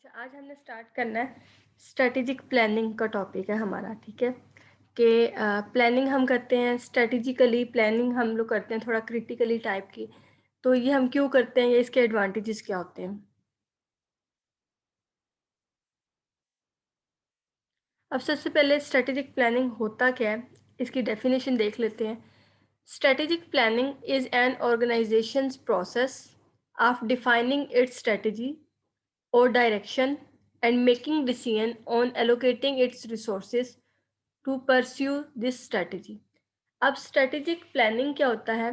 अच्छा, आज हमने स्टार्ट करना है स्ट्रेटेजिक प्लानिंग का टॉपिक है हमारा। ठीक है कि प्लानिंग हम करते हैं स्ट्रेटेजिकली, प्लानिंग हम लोग करते हैं थोड़ा क्रिटिकली टाइप की। तो ये हम क्यों करते हैं, ये इसके एडवांटेजेस क्या होते हैं। अब सबसे पहले स्ट्रेटेजिक प्लानिंग होता क्या है, इसकी डेफिनेशन देख लेते हैं। Strategic planning is an organisations process of defining it's strategy or direction and making decision on allocating its resources to pursue this strategy। अब स्ट्रेटेजिक प्लानिंग क्या होता है?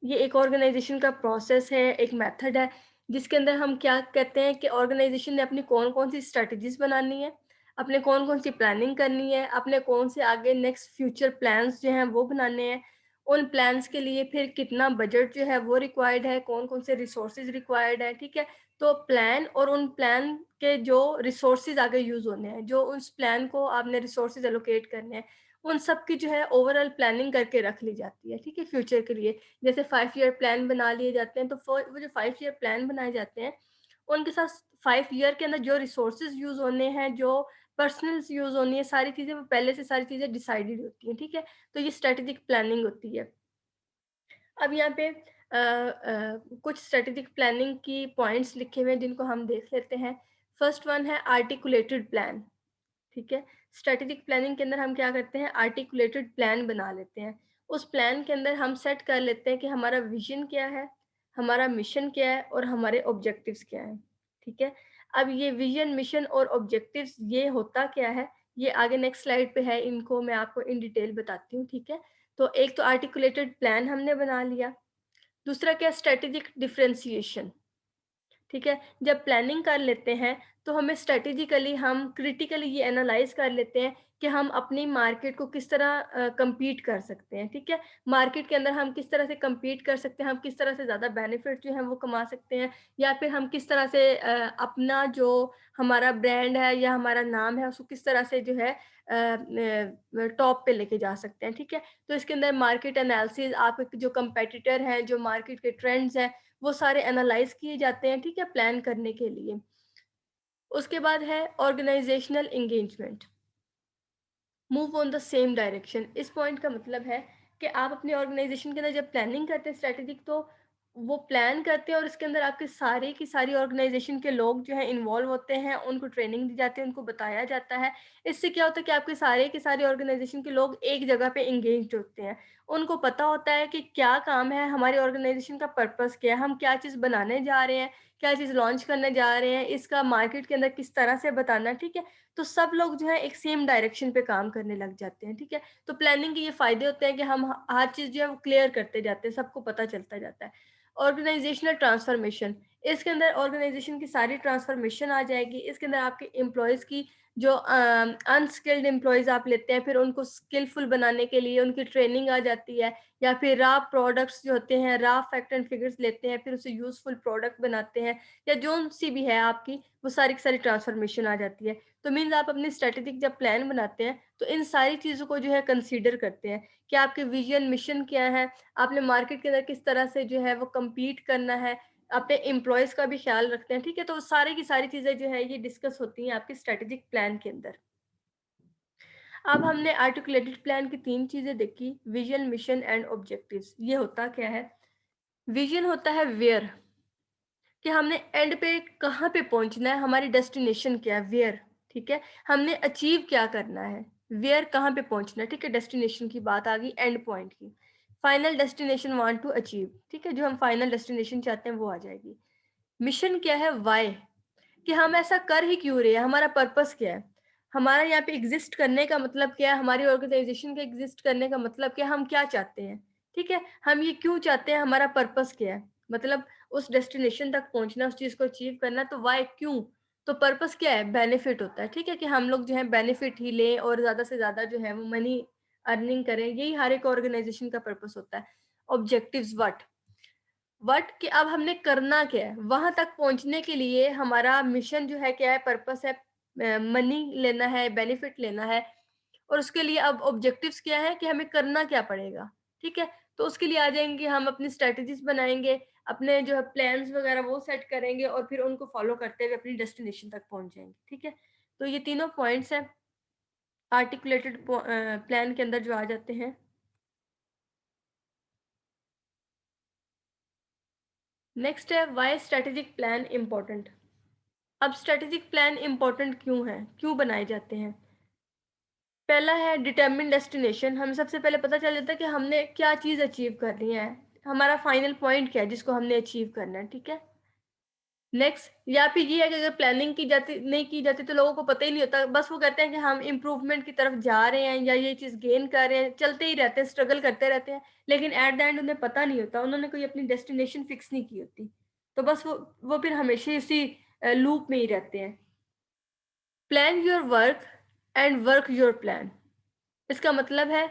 ये एक ऑर्गेनाइजेशन का प्रोसेस है, एक मेथड है, जिसके अंदर हम क्या कहते हैं कि ऑर्गेनाइजेशन ने अपनी कौन-कौन सी स्ट्रेटजीज बनानी है, अपने कौन-कौन सी प्लानिंग करनी है, अपने कौन से आगे नेक्स्ट फ्यूचर प्लान्स जो हैं वो बनाने हैं। उन प्लान्स के लिए फिर कितना बजट जो है वो रिक्वायर्ड है, कौन-कौन से रिसोर्सेज रिक्वायर्ड है, ठीक है? तो प्लान और उन प्लान के जो रिसोर्सेज आगे यूज़ होने हैं, जो उस प्लान को आपने रिसोर्सेज एलोकेट करने हैं, उन सब की जो है ओवरऑल प्लानिंग करके रख ली जाती है, ठीक है, फ्यूचर के लिए। जैसे 5 ईयर प्लान बना लिए जाते हैं, तो वो जो 5 ईयर प्लान बनाए जाते हैं, उनके साथ 5 ईयर के अंदर जो रिसोर्सेज यूज़ होने हैं, जो पर्सनल्स यूज़ होनी है, सारी चीज़ें वो पहले से सारी चीज़ें डिसाइडेड होती हैं, ठीक है? तो ये स्ट्रेटेजिक प्लानिंग होती है। अब यहाँ पे कुछ स्ट्रेटेजिक प्लानिंग की पॉइंट्स लिखे हुए हैं जिनको हम देख लेते हैं। फर्स्ट वन है आर्टिकुलेटेड प्लान। ठीक है? स्ट्रैटेजिक प्लानिंग के अंदर हम क्या करते हैं, आर्टिकुलेटेड प्लान बना लेते हैं। उस प्लान के अंदर हम सेट कर लेते हैं कि हमारा विज़न क्या है, हमारा मिशन क्या है और हमारे ऑब्जेक्टिव्स क्या हैं। ठीक है? अब ये विज़न, मिशन और ऑब्जेक्टिव्स ये होता क्या है, ये आगे नेक्स्ट स्लाइड पे है, इनको मैं आपको इन डिटेल बताती हूँ, ठीक है? तो एक तो आर्टिकुलेटेड प्लान हमने बना लिया, दूसरा क्या स्ट्रैटेजिक डिफरेंशिएशन। ठीक है? जब प्लानिंग कर लेते हैं, तो हमें स्ट्रैटेजिकली हम क्रिटिकली ये एनालाइज़ कर लेते हैं कि हम अपनी मार्केट को किस तरह कम्पीट कर सकते हैं, ठीक है? मार्केट के अंदर हम किस तरह से कम्पीट कर सकते हैं, हम किस तरह से ज़्यादा बेनिफिट जो है वो कमा सकते हैं, या फिर हम किस तरह से अपना जो हमारा ब्रांड है या हमारा नाम है, उसको किस तरह से जो है टॉप पे लेके जा सकते हैं, ठीक है? तो इसके अंदर मार्केट एनालिसिस, आप जो कंपेटिटर हैं, जो मार्केट के ट्रेंड्स हैं, वो सारे एनालाइज़ किए जाते हैं, ठीक है, प्लान करने के लिए। उसके बाद है organisational engagement, move on the same direction. इस पॉइंट का मतलब है कि आप अपनी ऑर्गेनाइज़ेशन के अंदर जब प्लानिंग करते हैं स्ट्रैटेजिक, तो वो प्लान करते हैं और इसके अंदर आपके सारे की सारी ऑर्गेनाइज़ेशन के लोग जो हैं इन्वॉल्व होते हैं, उनको ट्रेनिंग दी जाती है, उनको बताया जाता है। इससे क्या होता है कि आपके सारे के सारे ऑर्गेनाइज़ेशन के लोग एक जगह पे एंगेज्ड होते हैं। उनको पता होता है कि क्या काम है, हमारी ऑर्गेनाइज़ेशन का पर्पस क्या है, हम क्या चीज़ बनाने जा रहे हैं, क्या चीज़ लॉन्च करने जा रहे हैं, इसका मार्केट के अंदर किस तरह से बताना है, ठीक है? तो सब लोग जो है एक सेम डायरेक्शन पे काम करने लग जाते हैं, ठीक है? तो प्लानिंग के ये फ़ायदे होते हैं कि हम ह हर चीज़ जो है वो क्लियर करते जाते हैं, सबको पता चलता जाता है। ऑर्गेनाइज़ेशनल ट्रांसफॉर्मेशन, इसके अंदर ऑर्गेनाइज़ेशन की सारी ट्रांसफॉर्मेशन आ जाएगी। इसके अंदर आपके एम्प्लॉइज़ की जो अनस्किल्ड एम्प्लॉइज़ आप लेते हैं, फिर उनको स्किलफुल बनाने के लिए उनकी ट्रेनिंग आ जाती है, या फिर रॉ प्रोडक्ट्स जो होते हैं, रॉ फैक्ट एंड फिगर्स लेते हैं, फिर उसे यूज़फुल प्रोडक्ट बनाते हैं, या जो-सी भी है आपकी, वो सारी की सारी ट्रांसफॉर्मेशन आ जाती है। तो मीन्स आप अपनी स्ट्रैटेजिक जब प्लान बनाते हैं, तो इन सारी चीज़ों को जो है कंसीडर करते हैं कि आपके विज़न, मिशन क्या है, आपने मार्केट के अंदर किस तरह से जो है वो कम्पीट करना है, अपने एम्प्लॉइज़ का भी ख़्याल रखते हैं, ठीक है? तो सारी की सारी चीज़ें जो है ये डिस्कस होती हैं आपके स्ट्रैटेजिक प्लान के अंदर। अब हमने आर्टिकुलेटेड प्लान की 3 चीज़ें देखी, विज़न, मिशन एंड ऑब्जेक्टिव्स। ये होता क्या है? विज़न होता है वेयर, कि हमने एंड पे कहाँ पे पहुँचना है, हमारी डेस्टिनेशन क्या है, वेयर, ठीक है? हमने अचीव क्या करना है, वेयर कहाँ पे पहुँचना है, ठीक है? डेस्टिनेशन की बात आ गई, एंड पॉइंट की। Final destination want to achieve, ठीक है? जो हम फाइनल डेस्टिनेशन चाहते हैं वो आ जाएगी। मिशन क्या है, व्हाय, कि हम ऐसा कर ही क्यों रहे हैं, हमारा पर्पस क्या है? हमारा यहाँ पे एग्ज़िस्ट करने का मतलब क्या है? हमारी ऑर्गनाइज़ेशन के एग्ज़िस्ट करने का मतलब क्या है? हम क्या चाहते हैं? ठीक है? हम ये क्यों चाहते हैं? हमारा पर्पस क्या है? मतलब उस डेस्टिनेशन तक पहुँचना, उस चीज़ को अचीव करना, तो व्हाय, क्यों? तो पर्पस क्या है? बेनिफिट होता है, ठीक है? कि हम लोग जो है बेनिफिट ही लें और ज़्यादा से ज़्यादा जो है वो मनी अर्निंग करें, यही हर एक ऑर्गनाइज़ेशन का पर्पस होता है। Objectives what? व्हाट, कि अब हमने करना क्या है? वहाँ तक पहुँचने के लिए हमारा मिशन जो है क्या है, पर्पस है, मनी लेना है, बेनिफिट लेना है, और उसके लिए अब ऑब्जेक्टिव्स क्या है कि हमें करना क्या पड़ेगा, ठीक है? तो उसके लिए आ जाएँगे हम अपनी स्ट्रैटेजीज़ बनाएँगे, अपने जो है प्लान्स वगैरह वो सेट करेंगे और फिर उनको फॉलो करते हुए अपनी डेस्टिनेशन तक पहुँच जाएँगे, ठीक है? तो ये तीनों पॉइंट्स हैं आर्टिकुलेटेड प्लान के अंदर जो आ जाते हैं। नेक्स्ट है व्हाई स्ट्रैटेजिक प्लान इम्पोर्टेंट। अब स्ट्रैटेजिक प्लान इम्पोर्टेंट क्यों है? क्यों बनाए जाते हैं? पहला है डिटरमिन डेस्टिनेशन, हमें सबसे पहले पता चल जाता है कि हमने क्या चीज़ अचीव करनी है, हमारा फाइनल पॉइंट क्या है जिसको हमने अचीव करना है, ठीक है? नेक्स्ट या फिर ये है कि अगर प्लानिंग की जाती नहीं की जाती तो लोगों को पता ही नहीं होता, बस वो कहते हैं कि हम इम्प्रूवमेंट की तरफ जा रहे हैं या ये चीज़ गेन कर रहे हैं, चलते ही रहते हैं, स्ट्रगल करते रहते हैं, लेकिन एट द एंड उन्हें पता नहीं होता, उन्होंने कोई अपनी डेस्टिनेशन फिक्स नहीं की होती। तो बस वो फिर हमेशा इसी लूप में ही रहते हैं। Plan your work and work your plan. इसका मतलब है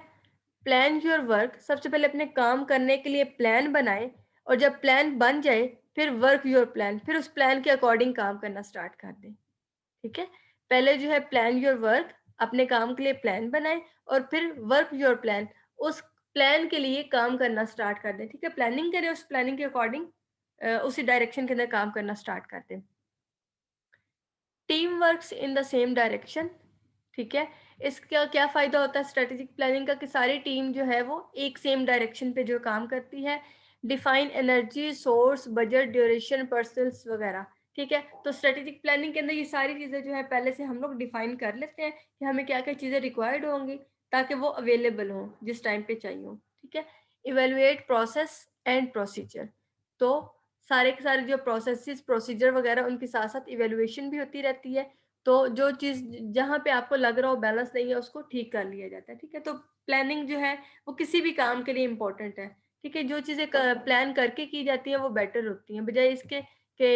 प्लान योर वर्क, सबसे पहले अपने काम करने के लिए प्लान बनाएं और जब प्लान बन जाए फिर वर्क योर प्लान, फिर उस प्लान के अकॉर्डिंग काम करना स्टार्ट कर दें, ठीक है? पहले जो है प्लान योर वर्क, अपने काम के लिए प्लान बनाएं और फिर वर्क योर प्लान, उस प्लान के लिए काम करना स्टार्ट कर दें, ठीक है? प्लानिंग करें, उस प्लानिंग के अकॉर्डिंग उसी डायरेक्शन के अंदर काम करना स्टार्ट कर दें। Team works in the same direction, ठीक है? इसका क्या फ़ायदा होता है स्ट्रैटेजिक प्लानिंग का कि सारी टीम जो है वो एक सेम डायरेक्शन पे जो काम करती है। Define energy, source, budget, duration, personnels वगैरह, ठीक है? तो स्ट्रैटेजिक प्लानिंग के अंदर ये सारी चीज़ें जो है पहले से हम लोग डिफाइन कर लेते हैं कि हमें क्या-क्या चीज़ें रिक्वायर्ड होंगी ताकि वो अवेलेबल हों जिस टाइम पे चाहिए हों, ठीक है? इवैल्यूएट प्रोसेस एंड प्रोसीजर, तो सारे के सारे जो प्रोसेसेस, प्रोसीजर वगैरह उनके साथ-साथ इवैल्यूएशन भी होती रहती है। तो जो चीज़ जहाँ पे आपको लग रहा हो बैलेंस नहीं है उसको ठीक कर लिया जाता है, ठीक है? तो प्लानिंग जो है वो किसी भी काम के लिए इम्पोर्टेंट है, ठीक है? जो चीज़ें क प्लान करके की जाती हैं वो बेटर होती हैं, बजाय इसके कि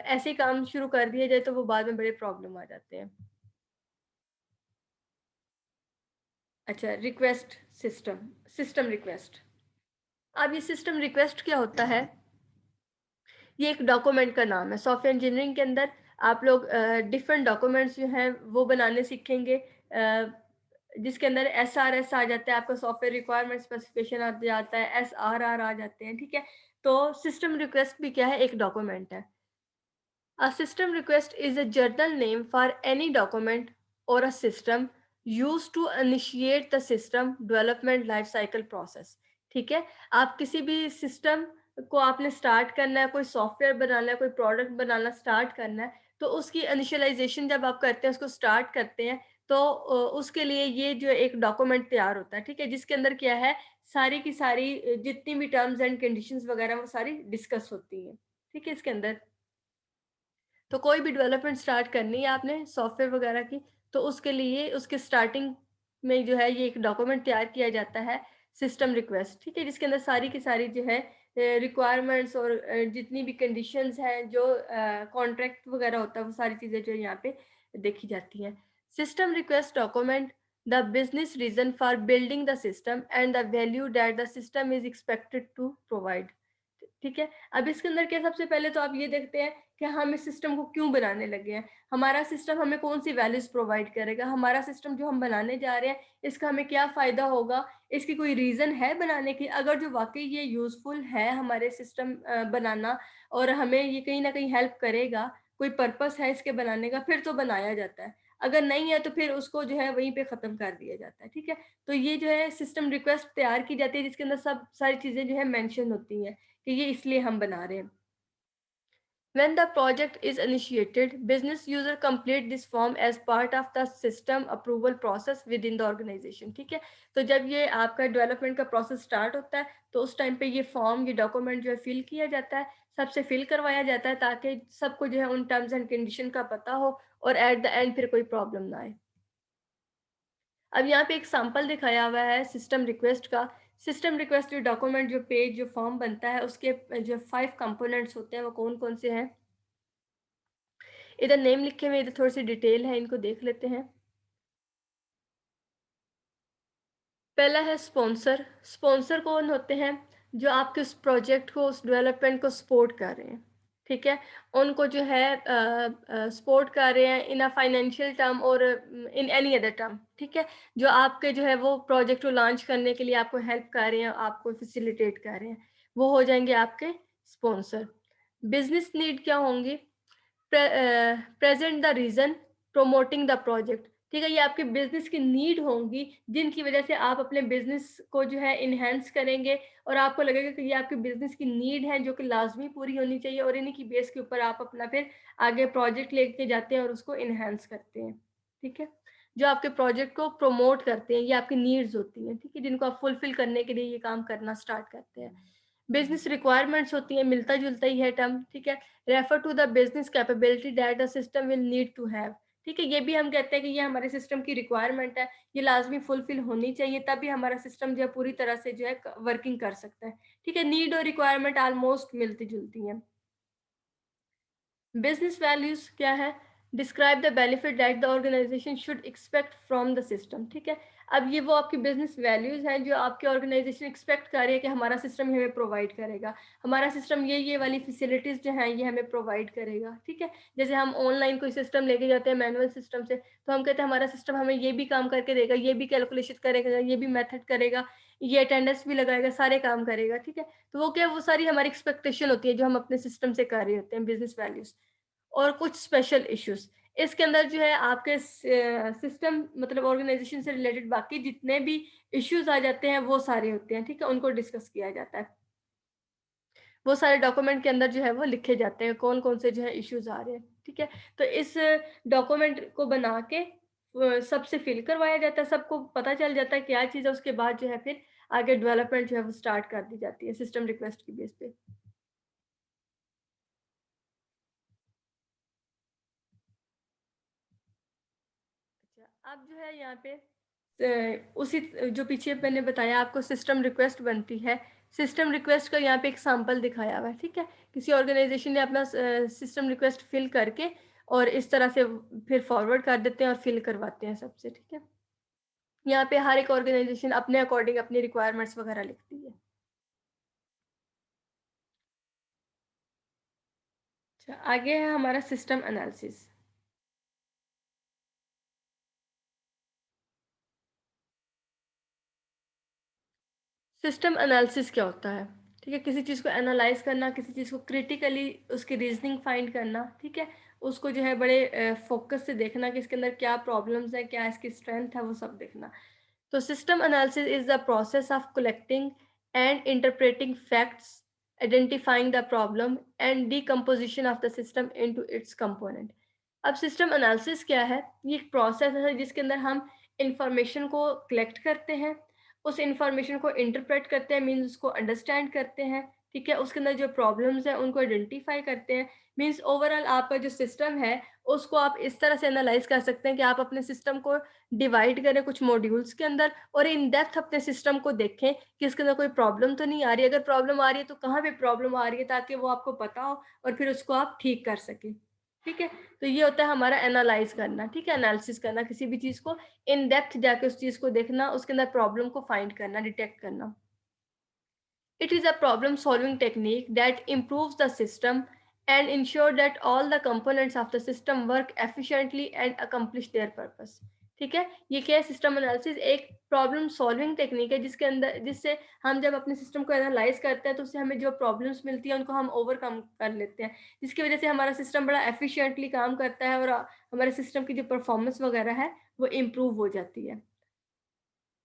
ऐसे ही काम शुरू कर दिया जाए तो वो बाद में बड़े प्रॉब्लम आ जाते हैं। अच्छा, रिक्वेस्ट सिस्टम, सिस्टम रिक्वेस्ट। अब ये सिस्टम रिक्वेस्ट क्या होता है? ये एक डॉक्यूमेंट का नाम है। सॉफ्टवेयर इंजीनियरिंग के अंदर आप लोग डिफरेंट डॉक्यूमेंट्स जो हैं वो बनाने सीखेंगे, जिसके अंदर एसआरएस आ जाता है, आपका सॉफ्टवेयर रिक्वायरमेंट स्पेसिफिकेशन आ जाता है, एसआरआर आ जाते हैं, ठीक है? तो सिस्टम रिक्वेस्ट भी क्या है? एक डॉक्यूमेंट है। A system request is a journal name for any document or a system used to initiate the system development life cycle process. ठीक है? आप किसी भी सिस्टम को आपने स्टार्ट करना है, कोई सॉफ्टवेयर बनाना है, कोई प्रोडक्ट बनाना स्टार्ट करना है, तो उसकी इनिशियलाइजेशन जब आप करते हैं, उसको स्टार्ट करते हैं, तो उसके लिए ये जो एक डॉक्यूमेंट तैयार होता है, ठीक है? जिसके अंदर क्या है, सारी की सारी जितनी भी टर्म्स एंड कंडीशंस वगैरह वो सारी डिस्कस होती हैं, ठीक है? इसके अंदर तो कोई भी डेवलपमेंट स्टार्ट करनी है आपने सॉफ्टवेयर वगैरह की, तो उसके लिए उसके स्टार्टिंग में जो है ये एक डॉक्यूमेंट तैयार किया जाता है सिस्टम रिक्वेस्ट, ठीक है? जिसके अंदर सारी की सारी जो है रिक्वायरमेंट्स और जितनी भी कंडीशंस हैं जो कॉन्ट्रैक्ट वगैरह होता है वो सारी चीज़ें जो यहाँ पे देखी जाती हैं। System request document the business reason for building the system and the value that the system is expected to provide. ठीक है? अब इसके अंदर क्या सबसे पहले तो आप ये देखते हैं कि हम इस सिस्टम को क्यों बनाने लगे हैं? हमारा सिस्टम हमें कौन-सी वैल्यूज़ प्रोवाइड करेगा? हमारा सिस्टम जो हम बनाने जा रहे हैं, इसका हमें क्या फ़ायदा होगा? इसकी कोई रीज़न है बनाने की? अगर जो वाक़ई ये यूज़फुल है हमारे सिस्टम बनाना और हमें ये कहीं न कहीं हेल्प करेगा, कोई पर्पस है इसके बनाने का, फिर तो बनाया जाता है। अगर नहीं है तो फिर उसको जो है वहीं पे ख़त्म कर दिया जाता है, ठीक है? तो ये जो है सिस्टम रिक्वेस्ट तैयार की जाती है जिसके अंदर सब सारी चीज़ें जो है मेंशन होती हैं। कि ये इसलिए हम बना रहे हैं। When the project is initiated, business user complete this form as part of the system approval process within the organization. ठीक है? तो जब ये आपका डेवलपमेंट का प्रोसेस स्टार्ट होता है, तो उस टाइम पे ये फॉर्म, ये डॉक्यूमेंट जो है फिल किया जाता है, सबसे फिल करवाया जाता है ताकि सबको जो है उन टर्म्स एंड कंडीशन का पता हो और एट द एंड फिर कोई प्रॉब्लम ना आए। अब यहाँ पे एक सैंपल दिखाया हुआ है सिस्टम रिक्वेस्ट का। सिस्टम रिक्वेस्ट जो डॉक्यूमेंट, जो पेज, जो फॉर्म बनता है उसके जो 5 कंपोनेंट्स होते हैं वो कौन-कौन से हैं? इधर नेम लिखे हुए हैं, इधर थोड़ी-सी डिटेल है, इनको देख लेते हैं। पहला है स्पॉन्सर। स्पॉन्सर कौन होते हैं? जो आपके उस प्रोजेक्ट को, उस डेवलपमेंट को सपोर्ट कर रहे हैं, ठीक है? उनको जो है सपोर्ट कर रहे हैं इन अ फाइनेंशियल टर्म और इन एनी अदर टर्म, ठीक है? जो आपके जो है वो प्रोजेक्ट को लॉन्च करने के लिए आपको हेल्प कर रहे हैं, आपको फैसिलिटेट कर रहे हैं, वो हो जाएँगे आपके स्पॉन्सर। बिजनेस नीड क्या होंगी? Present the reason, promoting the project. ठीक है, ये आपके बिजनेस की नीड होंगी जिनकी वजह से आप अपने बिजनेस को जो है इनहेंस करेंगे और आपको लगेगा कि ये आपके बिजनेस की नीड है जो कि लाजमी पूरी होनी चाहिए और इन्हीं की बेस के ऊपर आप अपना फिर आगे प्रोजेक्ट लेके जाते हैं और उसको इनहेंस करते हैं। ठीक है, जो आपके प्रोजेक्ट को प्रमोट करते हैं ये आपकी नीड्स होती हैं, ठीक है, जिनको आप फुलफिल करने के लिए ये काम करना स्टार्ट करते हैं। बिजनेस रिक्वायरमेंट्स होती हैं, मिलता जुलता ही है टर्म, ठीक है। Refer to the business capability that the system will need to have. ठीक है, ये भी हम कहते हैं कि ये हमारे सिस्टम की रिक्वायरमेंट है, ये लाजमी फुलफिल होनी चाहिए, तभी हमारा सिस्टम जो है पूरी तरह से जो है वर्किंग कर सकता है। ठीक है, नीड और रिक्वायरमेंट ऑलमोस्ट मिलती जुलती हैं। बिजनेस वैल्यूज क्या है? Describe the benefit that the organisation should expect from the system. ठीक है, अब ये वो आपकी बिजनेस वैल्यूज हैं जो आपकी ऑर्गेनाइजेशन एक्सपेक्ट कर रही है कि हमारा सिस्टम हमें प्रोवाइड करेगा, हमारा सिस्टम ये वाली फैसिलिटीज जो हैं ये हमें प्रोवाइड करेगा। ठीक है, जैसे हम ऑनलाइन कोई सिस्टम लेके जाते हैं मैनुअल सिस्टम से, तो हम कहते हैं हमारा सिस्टम हमें ये भी काम करके देगा, ये भी कैलकुलेशन करेगा, ये भी मेथड करेगा, ये अटेंडेंस भी लगाएगा, सारे काम करेगा। ठीक है, तो वो क्या, वो सारी हमारी एक्सपेक्टेशन होती है जो हम अपने सिस्टम से कर रहे होते हैं, बिजनेस वैल्यूज। और कुछ स्पेशल इश्यूज, इसके अंदर जो है आपके सिस्टम मतलब ऑर्गेनाइजेशन से रिलेटेड बाकी जितने भी इश्यूज आ जाते हैं वो सारे होते हैं। ठीक है, उनको डिस्कस किया जाता है, वो सारे डॉक्यूमेंट के अंदर जो है वो लिखे जाते हैं कौन कौन से जो है इश्यूज आ रहे हैं। ठीक है, तो इस डॉक्यूमेंट को बना के सबसे फिल करवाया जाता है, सबको पता चल जाता है क्या चीज़ है, उसके बाद जो है फिर आगे डेवलपमेंट जो है वो स्टार्ट कर दी जाती है सिस्टम रिक्वेस्ट की बेस पे। अच्छा, अब जो है यहाँ पे उसी जो पीछे मैंने बताया आपको सिस्टम रिक्वेस्ट बनती है, सिस्टम रिक्वेस्ट का यहाँ पे एक सैंपल दिखाया हुआ है। ठीक है, किसी ऑर्गेनाइजेशन ने अपना सिस्टम रिक्वेस्ट फिल करके और इस तरह से फिर फॉरवर्ड कर देते हैं और फिल करवाते हैं सबसे। ठीक है, यहाँ पे हर एक ऑर्गेनाइजेशन अपने अकॉर्डिंग अपनी रिक्वायरमेंट्स वगैरह लिखती है। अच्छा, आगे है हमारा सिस्टम एनालिसिस। सिस्टम एनालिसिस क्या होता है? ठीक है, किसी चीज़ को एनालाइज करना, किसी चीज़ को क्रिटिकली उसकी रीजनिंग फाइंड करना। ठीक है, उसको जो है बड़े फोकस से देखना कि इसके अंदर क्या प्रॉब्लम्स है, क्या इसकी स्ट्रेंथ है, वो सब देखना। तो system analysis is the process of collecting and interpreting facts, identifying the problem and decomposition of the system into its component. अब सिस्टम एनालिसिस क्या है? ये एक प्रोसेस है जिसके अंदर हम इंफॉर्मेशन को कलेक्ट करते हैं, उस इंफॉर्मेशन को इंटरप्रेट करते हैं, मीन्स उसको अंडरस्टैंड करते हैं। ठीक है, उसके अंदर जो प्रॉब्लम्स हैं उनको आइडेंटिफाई करते हैं। मीन्स ओवरऑल आपका जो सिस्टम है उसको आप इस तरह से एनालाइज कर सकते हैं कि आप अपने सिस्टम को डिवाइड करें कुछ मॉड्यूल्स के अंदर और इन डेप्थ अपने सिस्टम को देखें कि इसके अंदर कोई प्रॉब्लम तो नहीं आ रही है, अगर प्रॉब्लम आ रही है तो कहाँ पे प्रॉब्लम आ रही है, ताकि वो आपको पता हो और फिर उसको आप ठीक कर सकें। ठीक है, तो ये होता है हमारा एनालाइज करना। ठीक है, एनालिसिस करना, किसी भी चीज़ को इन डेप्थ जाके उस चीज़ को देखना, उसके अंदर प्रॉब्लम को फाइंड करना, डिटेक्ट करना। It is a problem solving technique that improves the system and ensure that all the components of the system work efficiently and accomplish their purpose. ठीक है, ये क्या है? सिस्टम एनालिसिस एक प्रॉब्लम सॉल्विंग टेक्निक है जिसके अंदर जिससे हम जब अपने सिस्टम को एनालाइज करते हैं तो उससे हमें जो प्रॉब्लम्स मिलती हैं उनको हम ओवरकम कर लेते हैं, जिसकी वजह से हमारा सिस्टम बड़ा एफिशिएंटली काम करता है और हमारे सिस्टम की जो परफॉर्मेंस वगैरह है वो इम्प्रूव हो जाती है।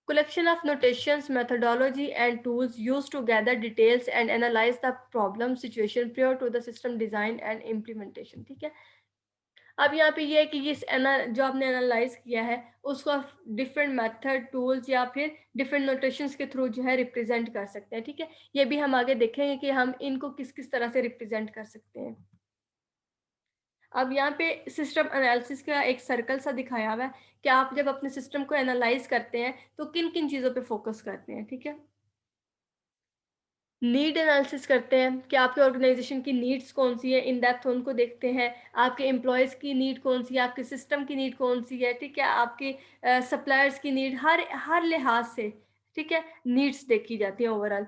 Collection of notations, methodology, and tools used to gather details and analyze the problem situation prior to the system design and implementation। ठीक है, अब यहाँ पे ये है कि जो आपने एनालाइज किया है उसको आप डिफरेंट मेथड टूल्स या फिर डिफरेंट नोटेशंस के थ्रू जो है रिप्रेजेंट कर सकते हैं। ठीक है, ये भी हम आगे देखेंगे कि हम इनको किस किस तरह से रिप्रेजेंट कर सकते हैं। अब यहाँ पे सिस्टम एनालिसिस का एक सर्कल सा दिखाया हुआ है कि आप जब अपने सिस्टम को एनालाइज करते हैं तो किन किन चीज़ों पे फोकस करते हैं। ठीक है, नीड एनालिसिस करते हैं कि आपके ऑर्गेनाइजेशन की नीड्स कौन सी है, इन डेप्थ उनको देखते हैं। आपके एम्प्लॉयज़ की नीड कौन सी है, आपके सिस्टम की नीड कौन सी है। ठीक है, आपके सप्लायर्स की नीड, हर हर लिहाज से ठीक है नीड्स देखी जाती है ओवरऑल।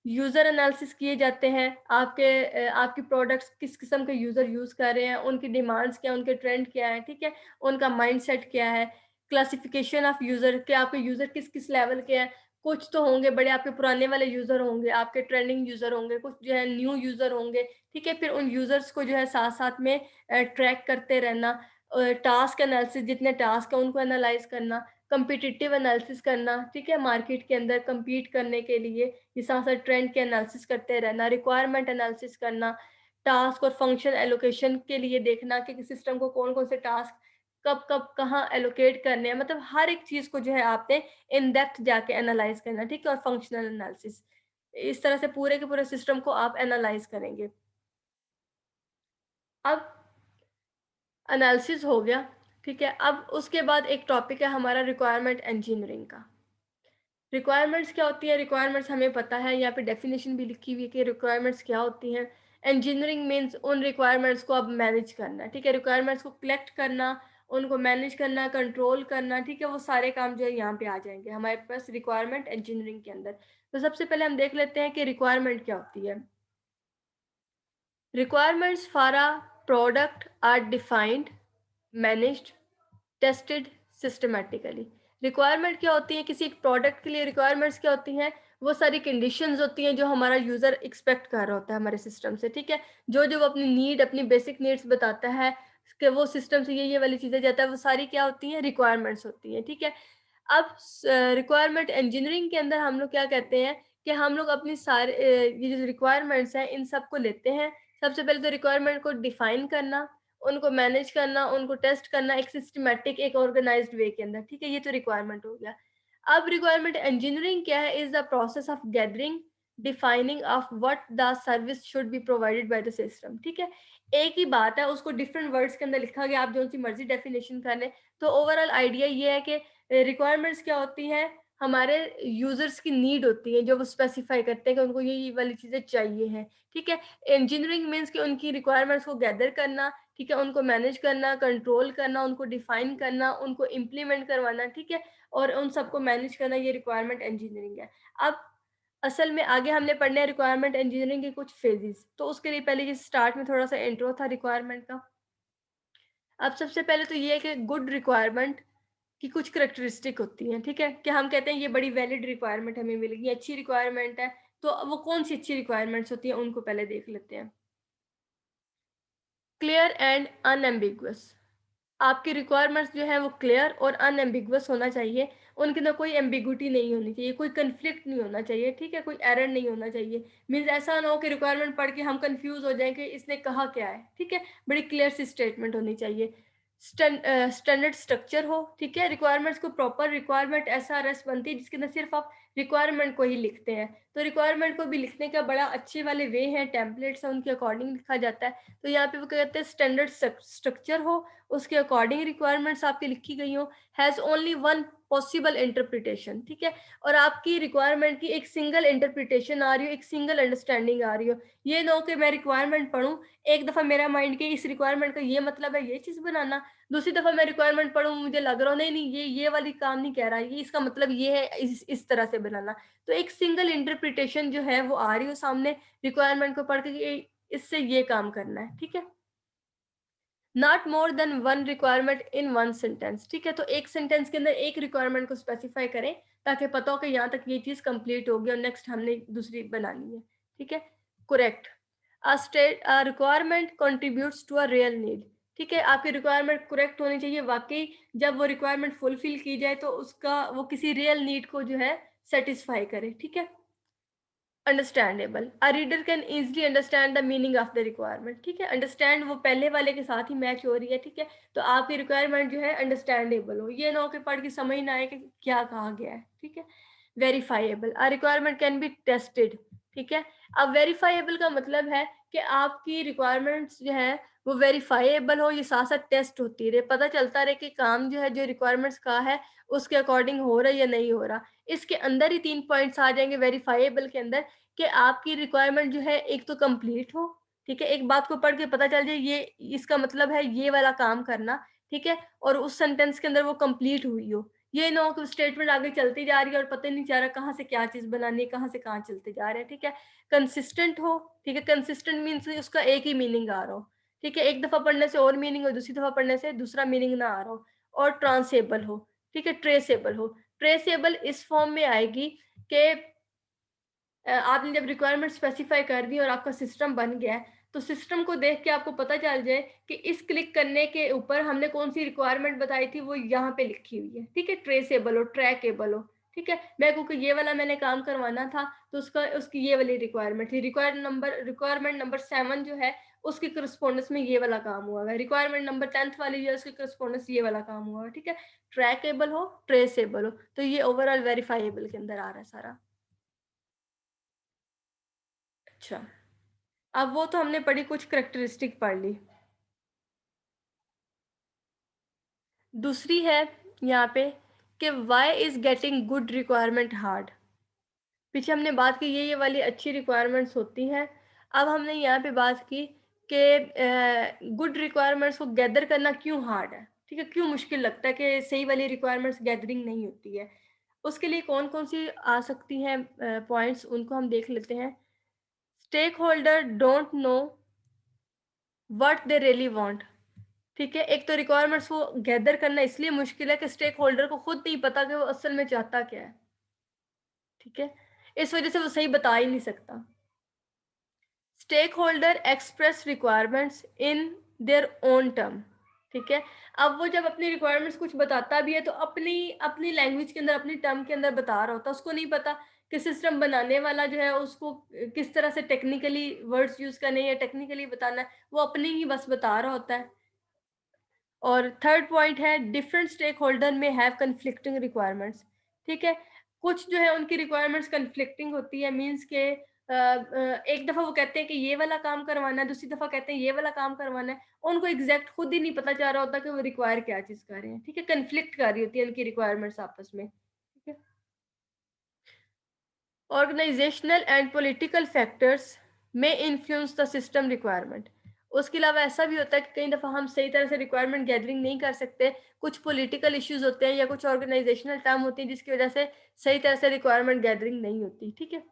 यूज़र एनालिसिस किए जाते हैं, आपके प्रोडक्ट्स किस किस्म के यूज़र यूज़ कर रहे हैं, उनकी डिमांड्स क्या हैं, उनके ट्रेंड क्या है। ठीक है, उनका माइंडसेट क्या है। क्लासिफिकेशन ऑफ यूज़र, कि आपके यूज़र किस किस लेवल के हैं, कुछ तो होंगे बड़े आपके पुराने वाले यूज़र होंगे, आपके ट्रेंडिंग यूज़र होंगे, कुछ जो है न्यू यूज़र होंगे, ठीक है? फिर उन यूज़र्स को जो है साथ-साथ में ट्रैक करते रहना, टास्क एनालिसिस जितने टास्क हैं उनको एनालाइज़ करना, कॉम्पिटिटिव एनालिसिस करना, ठीक है? मार्केट के अंदर कम्पीट करने के लिए ये साथ-साथ ट्रेंड के एनालिसिस करते रहना, रिक्वायरमेंट एनालिसिस करना, टास्क और फंक्शन एलोकेशन के लिए देखना कि सिस्टम को कौन-कौन से टास्क कब-कब कहाँ एलोकेट करने हैं, मतलब हर एक चीज़ को जो है आपने इन डेप्थ जाके एनालाइज़ करना, ठीक है? और फंक्शनल एनालिसिस। इस तरह से पूरे के पूरे सिस्टम को आप एनालाइज़ करेंगे। अब एनालिसिस हो गया, ठीक है? अब उसके बाद एक टॉपिक है हमारा रिक्वायरमेंट इंजीनियरिंग का। रिक्वायरमेंट्स क्या होती है? रिक्वायरमेंट्स हमें पता है, यहाँ पे डेफिनिशन भी लिखी हुई है कि रिक्वायरमेंट्स क्या होती हैं। इंजीनियरिंग मीन्स उन रिक्वायरमेंट्स को अब मैनेज करना, ठीक है? रिक्वायरमेंट्स को कलेक्ट करना, उनको मैनेज करना, कंट्रोल करना, ठीक है? वो सारे काम जो है यहाँ पे आ जाएँगे हमारे पास रिक्वायरमेंट इंजीनियरिंग के अंदर। तो सबसे पहले हम देख लेते हैं कि रिक्वायरमेंट क्या होती है। Requirements for a product are defined, managed, tested systematically. Requirement क्या होती है किसी एक प्रोडक्ट के लिए? रिक्वायरमेंट्स क्या होती हैं? वो सारी कंडीशंस होती हैं जो हमारा यूजर एक्सपेक्ट कर रहा होता है हमारे सिस्टम से, ठीक है? जो वो अपनी नीड, अपनी बेसिक नीड्स बताता है कि वो सिस्टम से ये वाली चीजें जाता है, वो सारी क्या होती हैं? रिक्वायरमेंट्स होती हैं, ठीक है? अब रिक्वायरमेंट इंजीनियरिंग के अंदर हम लोग क्या कहते हैं कि हम लोग अपनी सारे ये जो रिक्वायरमेंट्स हैं इन सबको लेते हैं। सबसे पहले तो रिक्वायरमेंट को डिफाइन करना, उनको मैनेज करना, उनको टेस्ट करना एक सिस्टमैटिक, एक ऑर्गेनाइज्ड वे के अंदर, ठीक है? ये तो रिक्वायरमेंट हो गया। अब रिक्वायरमेंट इंजीनियरिंग क्या है? Is the process of gathering, defining of what the service should be provided by the system, ठीक है? एक ही बात है, उसको डिफरेंट वर्ड्स के अंदर लिखा गया, आप जो-सी मर्ज़ी डेफिनिशन कर लें। तो ओवरऑल आइडिया ये है कि रिक्वायरमेंट्स क्या होती हैं? हमारे यूज़र्स की नीड होती है, जो वो स्पेसिफाई करते हैं कि उनको ये वाली चीज़ें चाहिए हैं, ठीक है? इंजीनियरिंग मीन्स कि उनकी रिक्वायरमेंट्स को गैदर करना, ठीक है? उनको मैनेज करना, कंट्रोल करना, उनको डिफाइन करना, उनको इम्प्लीमेंट करवाना, ठीक है? और उन सबको मैनेज करना, ये रिक्वायरमेंट इंजीनियरिंग है। अब असल में आगे हमने पढ़ना है रिक्वायरमेंट इंजीनियरिंग के कुछ फेजेज़। तो उसके लिए पहले ये स्टार्ट में थोड़ा-सा इंट्रो था रिक्वायरमेंट का। अब सबसे पहले तो ये है कि गुड रिक्वायरमेंट की कुछ करैक्टरिस्टिक होती हैं, ठीक है? कि हम कहते हैं ये बड़ी वैलिड रिक्वायरमेंट हमें मिल गई, अच्छी रिक्वायरमेंट है। तो वो कौन-सी अच्छी रिक्वायरमेंट्स होती हैं, उनको पहले देख लेते हैं। Clear and unambiguous. आपकी रिक्वायरमेंट्स जो है वो क्लियर और अनएम्बिगुअस होना चाहिए। उनके अंदर कोई एम्बिगुइटी नहीं होनी चाहिए, कोई कॉन्फ्लिक्ट नहीं होना चाहिए, ठीक है? कोई एरर नहीं होना चाहिए। मीन्स ऐसा ना हो कि रिक्वायरमेंट पढ़ के हम कन्फ्यूज़ हो जाएँ कि इसने कहा क्या है, ठीक है? बड़ी क्लियर सी स्टेटमेंट होनी चाहिए। स्टैंडर्ड स्ट्रक्चर हो, ठीक है? रिक्वायरमेंट्स को प्रॉपर रिक्वायरमेंट एसआरएस बनती है जिसके अंदर सिर्फ़ आप रिक्वायरमेंट को ही लिखते हैं। तो रिक्वायरमेंट को भी लिखने का बड़ा अच्छे वाले वे हैं, टेम्पलेट्स हैं, उनके अकॉर्डिंग लिखा जाता है। तो यहाँ पे वो क्या कहते हैं, स्टैंडर्ड स्ट्रक्चर हो, उसके अकॉर्डिंग रिक्वायरमेंट्स आपकी लिखी गई हो, has only one possible interpretation, ठीक है? और आपकी रिक्वायरमेंट की एक सिंगल इंटरप्रिटेशन आ रही हो, एक सिंगल अंडरस्टैंडिंग आ रही हो। ये ना हो कि मैं रिक्वायरमेंट पढूँ, एक दफ़ा मेरा माइंड कि इस रिक्वायरमेंट का ये मतलब है ये चीज़ बनाना, दूसरी दफ़ा मैं रिक्वायरमेंट पढूँ, मुझे लग रहा हो नहीं, नहीं ये वाली काम नहीं कह रहा, ये इसका मतलब ये है इस तरह से बनाना। तो एक सिंगल इंटरप्रिटेशन जो है वो आ रही हो सामने रिक्वायरमेंट को पढ़ के कि इससे ये काम करना है, ठीक है? Not more than one requirement in one sentence, ठीक है? तो एक सेंटेंस के अंदर एक रिक्वायरमेंट को स्पेसिफाई करें ताकि पता हो कि यहाँ तक ये चीज़ कंप्लीट होगी और नेक्स्ट हमने दूसरी बनानी है, ठीक है? Correct. A requirement contributes to a real need, ठीक है? आपकी रिक्वायरमेंट करेक्ट होनी चाहिए, वाक़ई जब वो रिक्वायरमेंट फुलफिल की जाए तो उसका वो किसी रियल नीड को जो है सैटिस्फाई करे, ठीक है? Understandable, a reader can easily understand the meaning of the requirement, ठीक है? अंडरस्टैंड वो पहले वाले के साथ ही मैच हो रही है, ठीक है? तो आपकी रिक्वायरमेंट जो है अंडरस्टैंडेबल हो, ये ना हो कि पढ़ के समझ ना आए कि क्या कहा गया है, ठीक है? Verifiable, a requirement can be tested, ठीक है? अब वेरीफाइएबल का मतलब है कि आपकी रिक्वायरमेंट्स जो है वो वेरीफाइएबल हो, ये साथ-साथ टेस्ट होती रहे, पता चलता रहे कि काम जो है जो रिक्वायरमेंट्स का है उसके अकॉर्डिंग हो रहा है या नहीं हो रहा। इसके अंदर ही 3 पॉइंट्स आ जाएँगे वेरीफाइएबल के अंदर कि आपकी रिक्वायरमेंट जो है एक तो कंप्लीट हो, ठीक है? एक बात को पढ़ के पता चल जाए ये इसका मतलब है ये वाला काम करना, ठीक है? और उस सेंटेंस के अंदर वो कंप्लीट हुई हो। ये ना हो कि स्टेटमेंट आगे चलती जा रही है और पता ही नहीं चल रहा कहाँ से क्या चीज़ बनानी है, कहाँ से कहाँ चलते जा रहे हैं, ठीक है? कंसिस्टेंट हो, ठीक है? कंसिस्टेंट मीन्स उसका एक ही मीनिंग आ रहा हो, ठीक है? एक दफ़ा पढ़ने से और मीनिंग हो, दूसरी दफ़ा पढ़ने से दूसरा मीनिंग ना आ रहा हो और ट्रांसेबल हो, ठीक है? ट्रेसेबल हो। ट्रेसेबल इस फॉर्म में आएगी कि आपने जब रिक्वायरमेंट स्पेसिफाई कर दी और आपका सिस्टम बन गया है, तो सिस्टम को देख के आपको पता चल जाए कि इस क्लिक करने के ऊपर हमने कौन-सी रिक्वायरमेंट बताई थी, वो यहाँ पे लिखी हुई है, ठीक है? ट्रेसेबल हो, ट्रैकेबल हो, ठीक है? मैं क्योंकि ये वाला मैंने काम करवाना था, तो उसकी ये वाली रिक्वायरमेंट थी। रिक्वायरमेंट नंबर 7 जो है, उसकी करस्पॉन्डेंस में ये वाला काम हुआ है। रिक्वायरमेंट नंबर 10th वाली जो है, उसकी करस्पॉन्डेंस ये वाला काम हुआ है, ठीक है? ट्रैकेबल हो, ट्रेसेबल हो, तो ये ओवरऑल वेरिफाइएबल के अंदर आ रहा है सारा। अच्छा। अब वो तो हमने पढ़ी, कुछ करैक्टरिस्टिक पढ़ ली। दूसरी है यहाँ पे कि why is getting good requirement hard. पीछे हमने बात की ये वाली अच्छी रिक्वायरमेंट्स होती हैं। अब हमने यहाँ पे बात की कि गुड रिक्वायरमेंट्स को गैदर करना क्यों हार्ड है, ठीक है? क्यों मुश्किल लगता है कि सही वाली रिक्वायरमेंट्स गैदरिंग नहीं होती है। उसके लिए कौन-कौन सी आ सकती हैं पॉइंट्स, उनको हम देख लेते हैं। Stakeholder don't know what they really want. ठीक है, एक तो रिक्वायरमेंट्स को गैदर करना इसलिए मुश्किल है कि स्टेक होल्डर को खुद नहीं पता कि वो असल में चाहता क्या है, ठीक है? इस वजह से वो सही बता ही नहीं सकता। Stakeholder express requirements in their own term, ठीक है? अब वो जब अपनी रिक्वायरमेंट्स कुछ बताता भी है तो अपनी अपनी लैंग्वेज के अंदर, अपनी टर्म के अंदर बता रहा होता है। उसको नहीं पता कि सिस्टम बनाने वाला जो है उसको किस तरह से टेक्निकली वर्ड्स यूज़ करने हैं या टेक्निकली बताना है, वो अपनी ही बस बता रहा होता है। और थर्ड पॉइंट है डिफरेंट स्टेक होल्डर में हैव कन्फ्लिक्टिंग रिक्वायरमेंट्स, ठीक है? कुछ जो है उनकी रिक्वायरमेंट्स कन्फ्लिक्टिंग होती है, मीन्स के एक दफ़ा वो कहते हैं कि ये वाला काम करवाना है, दूसरी दफ़ा कहते हैं ये वाला काम करवाना है। उनको एग्ज़ैक्ट खुद ही नहीं पता चल रहा होता कि वो रिक्वायर क्या चीज़ कर रहे हैं, ठीक है? कन्फ्लिक्ट कर रही होती है उनकी रिक्वायरमेंट्स आपस में, ठीक है? ऑर्गेनाइजेशनल एंड पॉलिटिकल फैक्टर्स में इन्फ्लुएंस द सिस्टम रिक्वायरमेंट। उसके अलावा ऐसा भी होता है कि कई दफ़ा हम सही तरह से रिक्वायरमेंट गैदरिंग नहीं कर सकते। कुछ पॉलिटिकल इश्यूज़ होते हैं या कुछ ऑर्गेनाइजेशनल टर्म होती हैं जिसकी वजह से सही तरह से रिक्वायरमेंट गैदरिंग नहीं होती, ठीक है?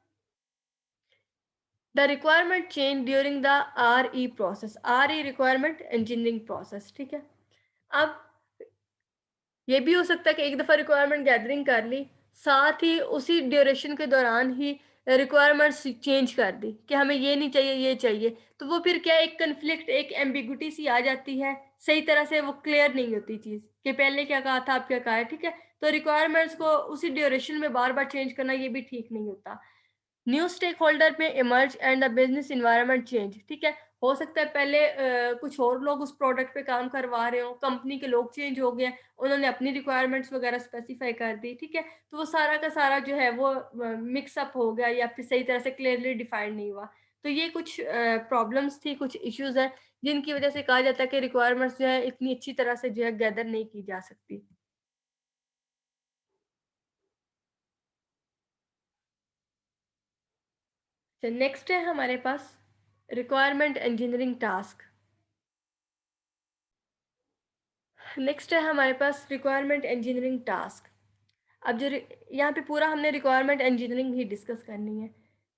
The requirement change during the RE process. RE requirement engineering process, ठीक है? अब ये भी हो सकता है कि एक दफ़ा रिक्वायरमेंट गैदरिंग कर ली, साथ ही उसी ड्यूरेशन के दौरान ही रिक्वायरमेंट्स चेंज कर दी कि हमें ये नहीं चाहिए, ये चाहिए। तो वो फिर क्या, एक कॉन्फ्लिक्ट, एक एम्बिग्यूटी सी आ जाती है, सही तरह से वो क्लियर नहीं होती चीज़ कि पहले क्या कहा था, अब क्या कहा है, ठीक है? तो रिक्वायरमेंट्स को उसी ड्यूरेशन में बार-बार चेंज करना ये भी ठीक नहीं होता। न्यू स्टेक होल्डर में emerge and the business environment change, ठीक है? हो सकता है पहले कुछ और लोग उस प्रोडक्ट पे काम करवा रहे हो, कंपनी के लोग चेंज हो गए, उन्होंने अपनी रिक्वायरमेंट्स वगैरह स्पेसिफाई कर दी, ठीक है? तो वो सारा का सारा जो है वो मिक्स अप हो गया या फिर सही तरह से क्लियरली डिफाइंड नहीं हुआ। तो ये कुछ प्रॉब्लम्स थी, कुछ इश्यूज हैं जिनकी वजह से कहा जाता है कि रिक्वायरमेंट्स जो है इतनी अच्छी तरह से जो है गैदर नहीं की जा सकती। तो नेक्स्ट है हमारे पास रिक्वायरमेंट इंजीनियरिंग टास्क। नेक्स्ट है हमारे पास रिक्वायरमेंट इंजीनियरिंग टास्क। अब यहाँ पे पूरा हमने रिक्वायरमेंट इंजीनियरिंग ही डिस्कस करनी है।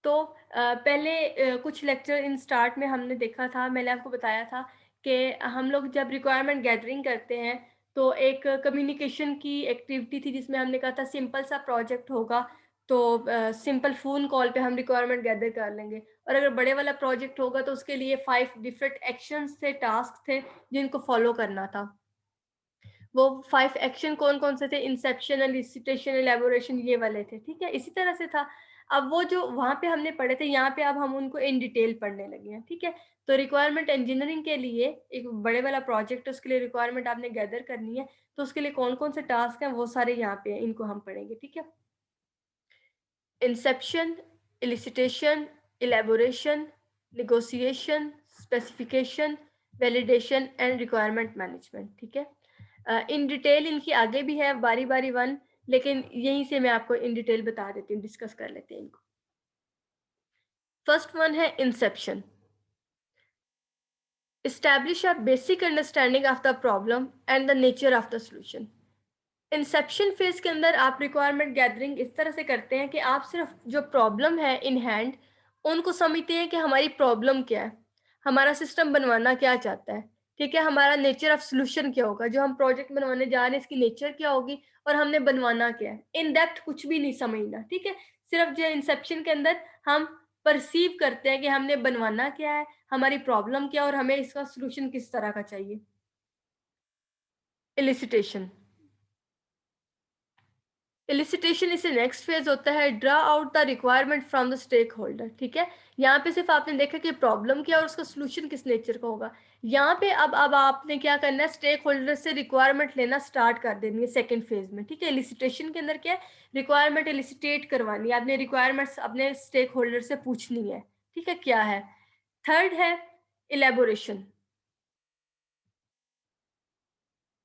तो पहले कुछ लेक्चर इन स्टार्ट में हमने देखा था, मैंने आपको बताया था कि हम लोग जब रिक्वायरमेंट गैदरिंग करते हैं तो एक कम्युनिकेशन की एक्टिविटी थी जिसमें हमने कहा था सिंपल सा प्रोजेक्ट होगा, तो सिंपल फ़ोन कॉल पे हम रिक्वायरमेंट गैदर कर लेंगे। और अगर बड़े वाला प्रोजेक्ट होगा तो उसके लिए 5 डिफरेंट एक्शंस थे, टास्क थे जिनको फॉलो करना था। वो 5 एक्शन कौन-कौन से थे? इंसेप्शन, एलिसिटेशन, एलैबोरेशन, ये वाले थे, ठीक है? इसी तरह से था। अब वो जो वहाँ पे हमने पढ़े थे, यहाँ पे अब हम उनको इन डिटेल पढ़ने लगे हैं, ठीक है? तो रिक्वायरमेंट इंजीनियरिंग के लिए एक बड़े वाला प्रोजेक्ट है, उसके लिए रिक्वायरमेंट आपने गैदर करनी है, तो उसके लिए कौन-कौन से टास्क हैं, वो सारे यहाँ पे हैं, इनको हम पढ़ेंगे, ठीक है? Inception, elicitation, elaboration, negotiation, specification, validation and requirement management, ठीक है? इन डिटेल इनकी आगे भी है बारी-बारी 1, लेकिन यहीं से मैं आपको इन डिटेल बता देती हूँ, डिस्कस कर लेते हैं इनको। फर्स्ट वन है Inception. Establish a basic understanding of the problem and the nature of the solution. Inception phase के अंदर आप रिक्वायरमेंट गैदरिंग इस तरह से करते हैं कि आप सिर्फ जो प्रॉब्लम है इन हैंड, उनको समझते हैं कि हमारी प्रॉब्लम क्या है, हमारा सिस्टम बनवाना क्या चाहता है, ठीक है? हमारा नेचर ऑफ सॉल्यूशन क्या होगा, जो हम प्रोजेक्ट बनवाने जा रहे हैं इसकी नेचर क्या होगी और हमने बनवाना क्या है। इन डेप्थ कुछ भी नहीं समझना, ठीक है? सिर्फ जो इंसेप्शन के अंदर हम परसीव करते हैं कि हमने बनवाना क्या है, हमारी प्रॉब्लम क्या है और हमें इसका सॉल्यूशन किस तरह का चाहिए। एलिसिटेशन, एलिसिटेशन इससे नेक्स्ट फेज होता है draw out the requirement from the stakeholder. ठीक है, यहाँ पे सिर्फ आपने देखा कि प्रॉब्लम क्या और उसका सोल्यूशन किस नेचर का होगा। यहाँ पे अब आपने क्या करना है, स्टेक होल्डर से रिक्वायरमेंट लेना स्टार्ट कर देनी है सेकेंड फेज में। ठीक है, एलिसिटेशन के अंदर क्या है, रिक्वायरमेंट एलिसिटेट करवानी है, आपने रिक्वायरमेंट्स अपने स्टेक होल्डर से पूछनी है। ठीक है, क्या है। थर्ड है इलेबोरेशन।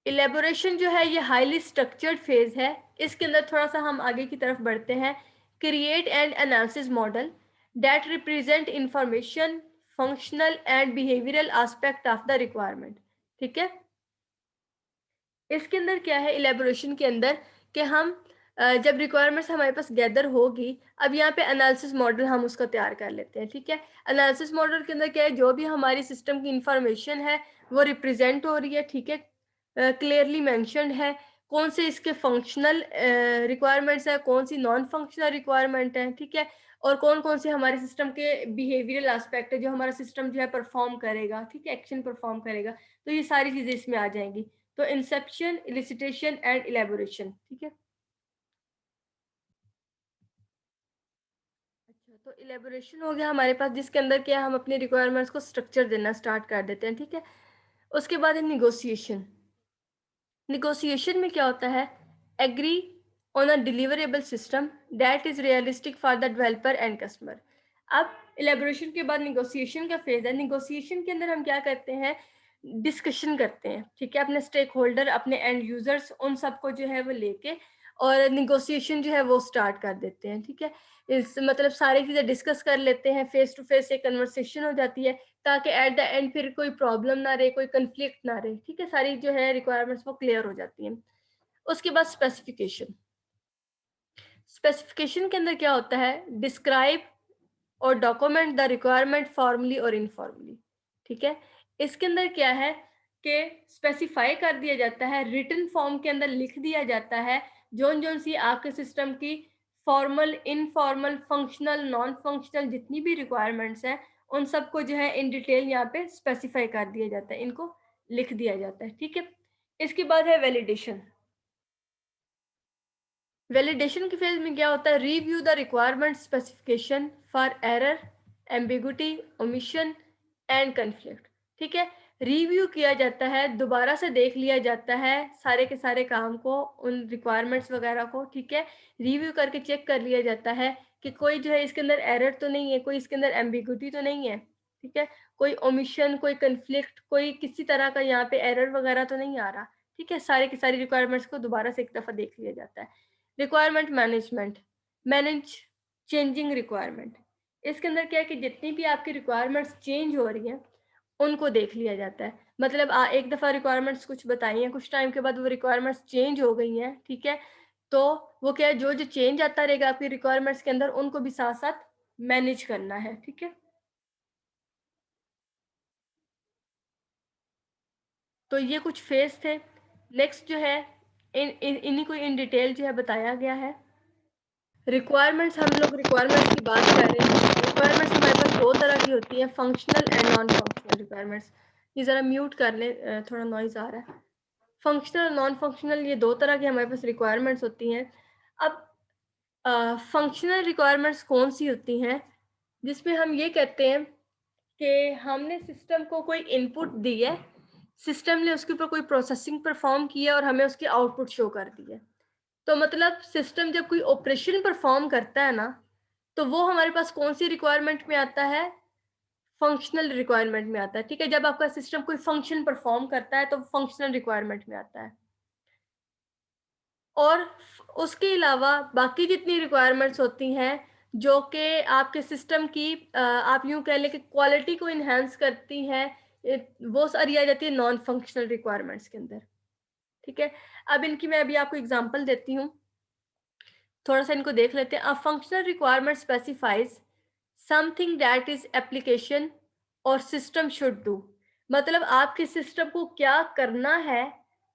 इलेबोरेशन जो है ये हाईली स्ट्रक्चर्ड फेज है। इसके अंदर थोड़ा सा हम आगे की तरफ बढ़ते हैं। Create and analysis model that represent information functional and behavioural aspect of the requirement. ठीक है, इसके अंदर क्या है इलेबोरेशन के अंदर कि हम जब रिक्वायरमेंट्स हमारे पास गैदर होगी, अब यहाँ पे एनालिसिस मॉडल हम उसका तैयार कर लेते हैं। ठीक है, एनालिसिस मॉडल के अंदर क्या है, जो भी हमारी सिस्टम की इंफॉर्मेशन है वो रिप्रेजेंट हो रही है। ठीक है, क्लियरली मेंशन्ड है कौन से इसके फंक्शनल रिक्वायरमेंट्स है, कौन सी नॉन फंक्शनल रिक्वायरमेंट है। ठीक है, और कौन कौन से हमारे सिस्टम के बिहेवियरल एस्पेक्ट है जो हमारा सिस्टम जो है परफॉर्म करेगा। ठीक है, एक्शन परफॉर्म करेगा, तो ये सारी चीजें इसमें आ जाएंगी। तो इंसेप्शन, एलिसिटेशन एंड इलेबोरेशन। ठीक है, अच्छा तो इलेबोरेशन हो गया हमारे पास, जिसके अंदर क्या हम अपने रिक्वायरमेंट्स को स्ट्रक्चर देना स्टार्ट कर देते हैं। ठीक है, उसके बाद है निगोशिएशन। निगोशिएशन में क्या होता है, agree on a deliverable system that is realistic for the developer and customer. अब इलेबोरेशन के बाद निगोशिएशन का फेज है। निगोशिएशन के अंदर हम क्या करते हैं, डिस्कशन करते हैं। ठीक है, अपने स्टेक होल्डर, अपने एंड यूजर्स, उन सबको जो है वो लेके और निगोशिएशन जो है वो स्टार्ट कर देते हैं। ठीक है, इस मतलब सारी चीज़ें डिस्कस कर लेते हैं, फेस टू फेस एक कन्वर्सेशन हो जाती है, ताकि एट द एंड फिर कोई प्रॉब्लम ना रहे, कोई कंफ्लिक्ट ना रहे। ठीक है, सारी जो है रिक्वायरमेंट्स वो क्लियर हो जाती हैं। उसके बाद स्पेसिफिकेशन। स्पेसिफिकेशन के अंदर क्या होता है, डिस्क्राइब और डॉक्यूमेंट द रिक्वायरमेंट फॉर्मली और इनफॉर्मली। ठीक है, इसके अंदर क्या है कि स्पेसिफाई कर दिया जाता है, रिटन फॉर्म के अंदर लिख दिया जाता है जोन जोन सी आपके सिस्टम की formal, informal, functional, non functional जितनी भी रिक्वायरमेंट्स हैं, उन सबको जो है इन डिटेल यहाँ पे स्पेसिफाई कर दिया जाता है, इनको लिख दिया जाता है। ठीक है, इसके बाद है वैलिडेशन। वैलिडेशन के फेज में क्या होता है, review the requirement specification for error, ambiguity, omission and conflict. ठीक है, रिव्यू किया जाता है, दोबारा से देख लिया जाता है सारे के सारे काम को, उन रिक्वायरमेंट्स वगैरह को। ठीक है, रिव्यू करके चेक कर लिया जाता है कि कोई जो है इसके अंदर एरर तो नहीं है, कोई इसके अंदर एम्बिगुटी तो नहीं है। ठीक है, कोई ओमिशन, कोई कन्फ्लिक्ट, कोई किसी तरह का यहाँ पे एरर वगैरह तो नहीं आ रहा। ठीक है, सारे की सारी रिक्वायरमेंट्स को दोबारा से एक दफ़ा देख लिया जाता है। Requirement management, manage changing requirement. इसके अंदर क्या है कि जितनी भी आपकी रिक्वायरमेंट्स चेंज हो रही हैं उनको देख लिया जाता है। मतलब एक दफ़ा रिक्वायरमेंट्स कुछ बताई हैं, कुछ टाइम के बाद वो रिक्वायरमेंट्स चेंज हो गई हैं। ठीक है, तो वो क्या है, जो जो चेंज आता रहेगा आपकी रिक्वायरमेंट्स के अंदर, उनको भी साथ साथ मैनेज करना है। ठीक है, तो ये कुछ फेज थे। नेक्स्ट जो है इन्हीं को इन डिटेल जो है बताया गया है। रिक्वायरमेंट्स, हम लोग रिक्वायरमेंट्स की बात कर रहे हैं। रिक्वायरमेंट्स हमारे पास दो तरह की होती हैं, functional and non functional requirements. ये ज़रा म्यूट कर ले, थोड़ा नॉइज़ आ रहा है। फंक्शनल और नॉन फंक्शनल, ये दो तरह की हमारे पास रिक्वायरमेंट्स होती हैं। अब फंक्शनल रिक्वायरमेंट्स कौन सी होती हैं, जिसमें हम ये कहते हैं कि हमने सिस्टम को कोई इनपुट दी है, सिस्टम ने उसके ऊपर कोई प्रोसेसिंग परफॉर्म किया और हमें उसकी आउटपुट शो कर दी है। तो मतलब सिस्टम जब कोई ऑपरेशन परफॉर्म करता है ना, तो वो हमारे पास कौन सी रिक्वायरमेंट में आता है, फंक्शनल रिक्वायरमेंट में आता है। ठीक है, जब आपका सिस्टम कोई फंक्शन परफॉर्म करता है तो फंक्शनल रिक्वायरमेंट में आता है। और उसके अलावा बाकी जितनी रिक्वायरमेंट्स होती हैं जो कि आपके सिस्टम की आप यूँ कह लें कि क्वालिटी को इन्हेंस करती हैं, वो सारी आ जाती है नॉन फंक्शनल रिक्वायरमेंट्स के अंदर। ठीक है, अब इनकी मैं अभी आपको एग्जांपल देती हूँ, थोड़ा सा इनको देख लेते हैं। A functional requirement specifies something that is application और सिस्टम शुड डू। मतलब आपके सिस्टम को क्या करना है।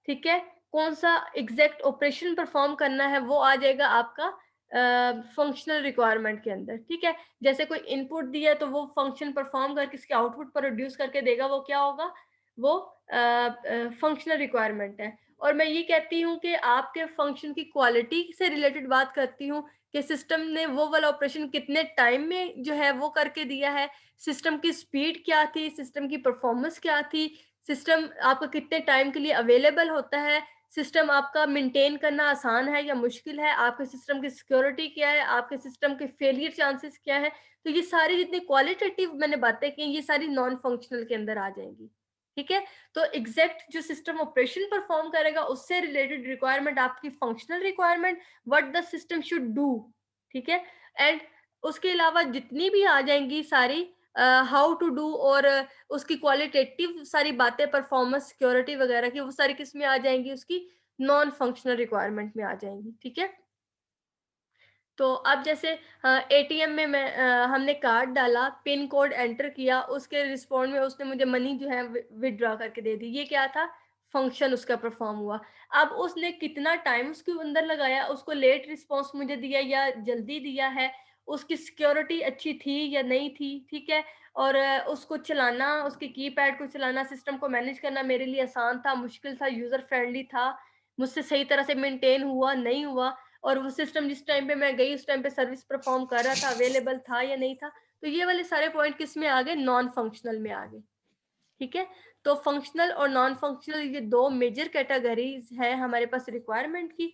ठीक है, कौन सा एग्जैक्ट ऑपरेशन परफॉर्म करना है, वो आ जाएगा आपका फंक्शनल रिक्वायरमेंट के अंदर, ठीक है? जैसे कोई इनपुट दिया है तो वो फंक्शन परफॉर्म करके इसके आउटपुट प्रोड्यूस करके देगा, वो क्या होगा? वो फंक्शनल रिक्वायरमेंट है। और मैं ये कहती हूँ कि आपके फंक्शन की क्वालिटी से रिलेटेड बात करती हूँ कि सिस्टम ने वो वाला ऑपरेशन कितने टाइम में जो है वो करके दिया है, सिस्टम की स्पीड क्या थी, सिस्टम की परफॉर्मेंस क्या थी, सिस्टम आपका कितने टाइम के लिए अवेलेबल होता है, सिस्टम आपका मेंटेन करना आसान है या मुश्किल है, आपके सिस्टम की सिक्योरिटी क्या है, आपके सिस्टम के फेलियर चांसेस क्या है। तो ये सारी जितनी क्वालिटेटिव मैंने बातें की, ये सारी नॉन फंक्शनल के अंदर आ जाएँगी, ठीक है? तो एग्ज़ैक्ट जो सिस्टम ऑपरेशन परफ़ॉर्म करेगा, उससे रिलेटेड रिक्वायरमेंट आपकी functional requirement, what the system should do, ठीक है? एंड उसके अलावा जितनी भी आ जाएँगी सारी हाउ टू डू और उसकी क्वालिटेटिव सारी बातें परफॉर्मेंस, सिक्योरिटी वगैरह की, वो सारी किसमें आ जाएँगी? उसकी नॉन फंक्शनल रिक्वायरमेंट में आ जाएँगी, ठीक है? तो अब जैसे एटीएम में हमने कार्ड डाला, पिन कोड एंटर किया, उसके रिस्पॉन्ड में उसने मुझे मनी जो है विथड्रॉ करके दे दी। ये क्या था? फंक्शन उसका परफॉर्म हुआ। अब उसने कितना टाइम उसके अंदर लगाया, उसको लेट रिस्पॉन्स मुझे दिया या जल्दी दिया है, उसकी सिक्योरिटी अच्छी थी या नहीं थी, ठीक है? और उसको चलाना, उसके कीपैड को चलाना, सिस्टम को मैनेज करना मेरे लिए आसान था, मुश्किल था, यूज़र फ्रेंडली था, मुझसे सही तरह से मेंटेन हुआ, नहीं हुआ। और वो सिस्टम जिस टाइम पे मैं गई उस टाइम पे सर्विस परफॉर्म कर रहा था, अवेलेबल था या नहीं था। तो ये वाले सारे पॉइंट किसमें आ गए? नॉन फंक्शनल में आ गए, ठीक है? तो फंक्शनल और नॉन फंक्शनल ये 2 मेजर कैटेगरीज़ हैं हमारे पास रिक्वायरमेंट की।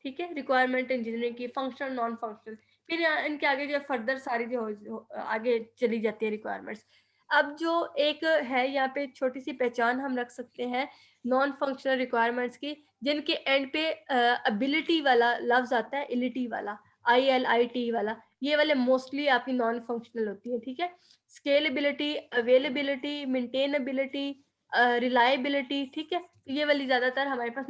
ठीक है? रिक्वायरमेंट इंजीनियरिंग की फंक्शनल, नॉन फंक्शनल। फिर इनके आगे जो है फर्दर सारी जो आगे चली जाती है रिक्वायरमेंट्स। अब जो एक है यहाँ पे छोटी-सी पहचान हम रख सकते हैं नॉन फंक्शनल रिक्वायरमेंट्स की, जिनके एंड पे एबिलिटी वाला लफ्ज़ आता है, इलिटी वाला, ILIT वाला। ये वाले मोस्टली आपकी नॉन फंक्शनल होती है, ठीक है? स्केलेबिलिटी, अवेलेबिलिटी, मेंटेनेबिलिटी रिलायबिलिटी, ठीक है? तो ये वाली ज़्यादातर हमारे पास